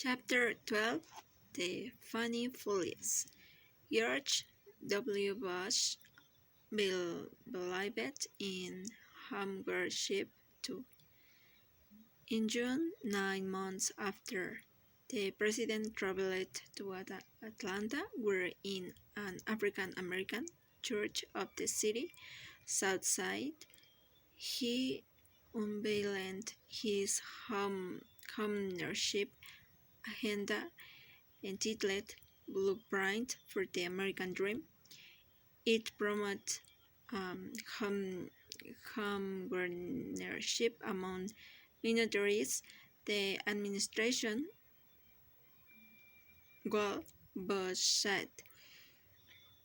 Chapter 12 The Funny Fools. George W. Bush believed in homeownership too. In June, 9 months after the president traveled to Atlanta, where in an African American church of the city Southside, he unveiled his homeownership agenda entitled Blueprint for the American Dream. It promoted home ownership among minorities. The administration goal, Bush said,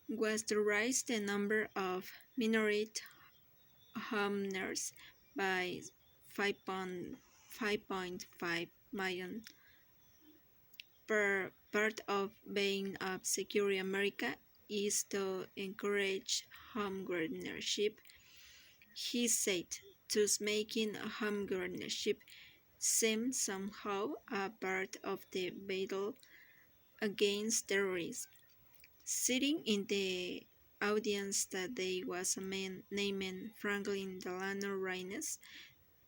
was to raise the number of minority homeowners by 5.5 million. Part of being a secure America is to encourage homeownership, he said, thus making homeownership seem somehow a part of the battle against terrorism. Sitting in the audience that day was a man named Franklin Delano Robbins,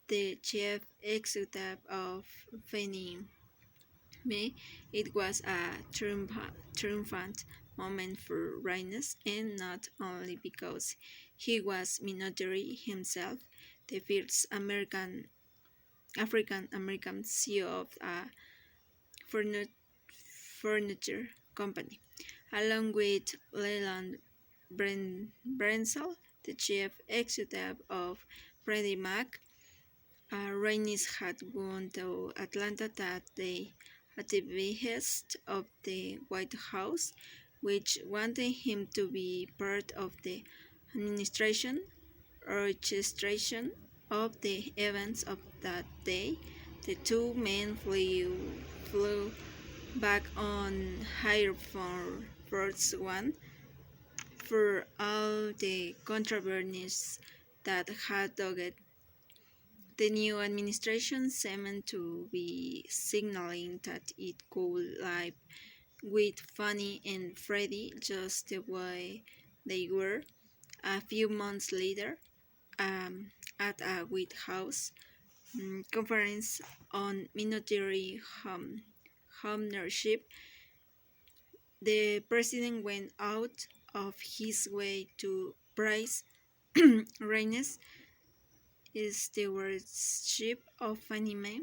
the chief executive of Fannie Mae. It was a triumphant moment for Robbins, and not only because he was minority himself, the first African American CEO of a furniture company, along with Leland Brenzel, the chief executive of Freddie Mac. Robbins had gone to Atlanta that day at the behest of the White House, which wanted him to be part of the administration orchestration of the events of that day. The two men flew back on Air Force One for all the controversies that had dogged the new administration seemed to be signaling that it could live with Fannie and Freddie just the way they were. A few months later, at a White House conference on minority homeownership, the president went out of his way to praise Robbins' stewardship of Fannie Mae,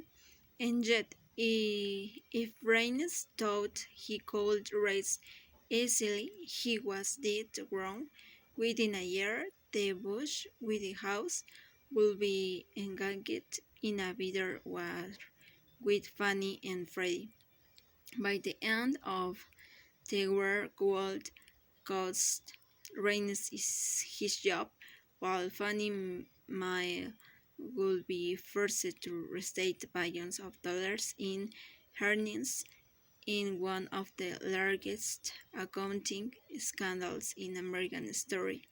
and yet, if Robbins thought he could raise easily, he was dead wrong. Within a year, the Bush White House would be engaged in a bitter war with Fannie and Freddie. By the end of the war would cost Robbins his job, while Fannie Mae would be forced to restate billions of dollars in earnings in one of the largest accounting scandals in American history.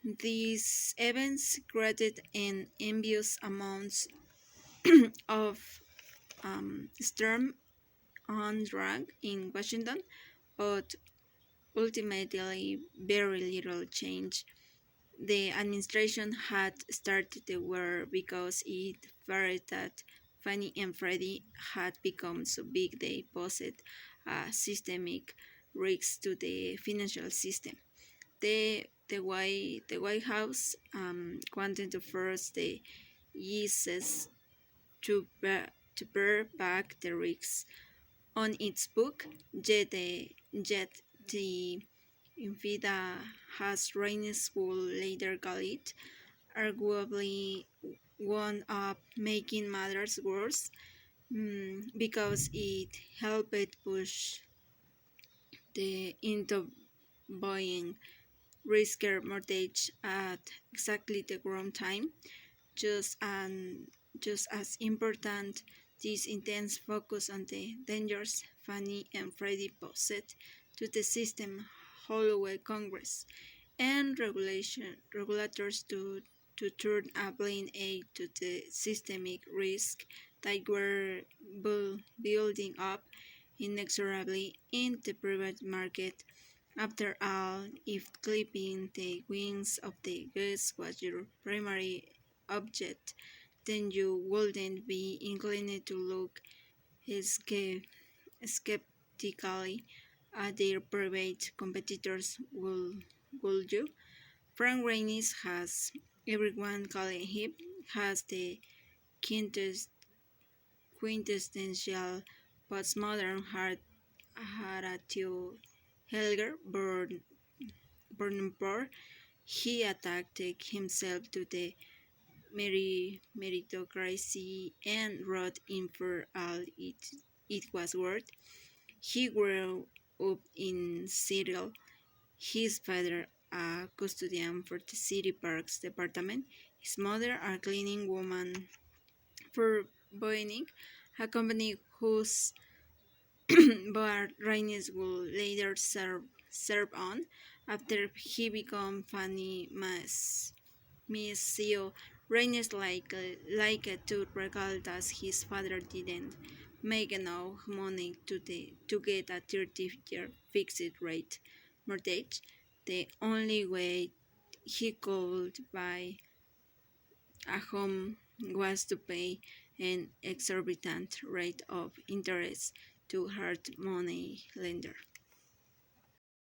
These events created an envious amount of storm on drag in Washington, but ultimately very little change. The administration had started the war because it feared that Fannie and Freddie had become so big they posed a systemic risk to the financial system. The White House wanted to force the Yeeses to bear back the risks on its book, yet the Infida has Robbins would later call it, arguably wound up making matters worse because it helped push the into buying riskier mortgage at exactly the wrong time. Just as important, this intense focus on the dangers Fannie and Freddie posed to the system hollowed Congress and regulators to turn a blind eye to the systemic risks that were building up inexorably in the private market. After all, if clipping the wings of the goose was your primary object, then you wouldn't be inclined to look skeptically at their private competitors, would you? Frank Reines has, everyone calling him, has the quintessential postmodern Horatio Helger Burnenborg. He attacked himself to the meritocracy and wrote in for all it was worth. He grew up in Seattle, his father a custodian for the city parks department, his mother a cleaning woman for Boeing, a company whose board Reines would later serve on after he became Fannie Mae's CEO. Reines like to recall that his father didn't make enough money to get a 30-year fixed rate mortgage. The only way he could buy a home was to pay an exorbitant rate of interest to hard money lender.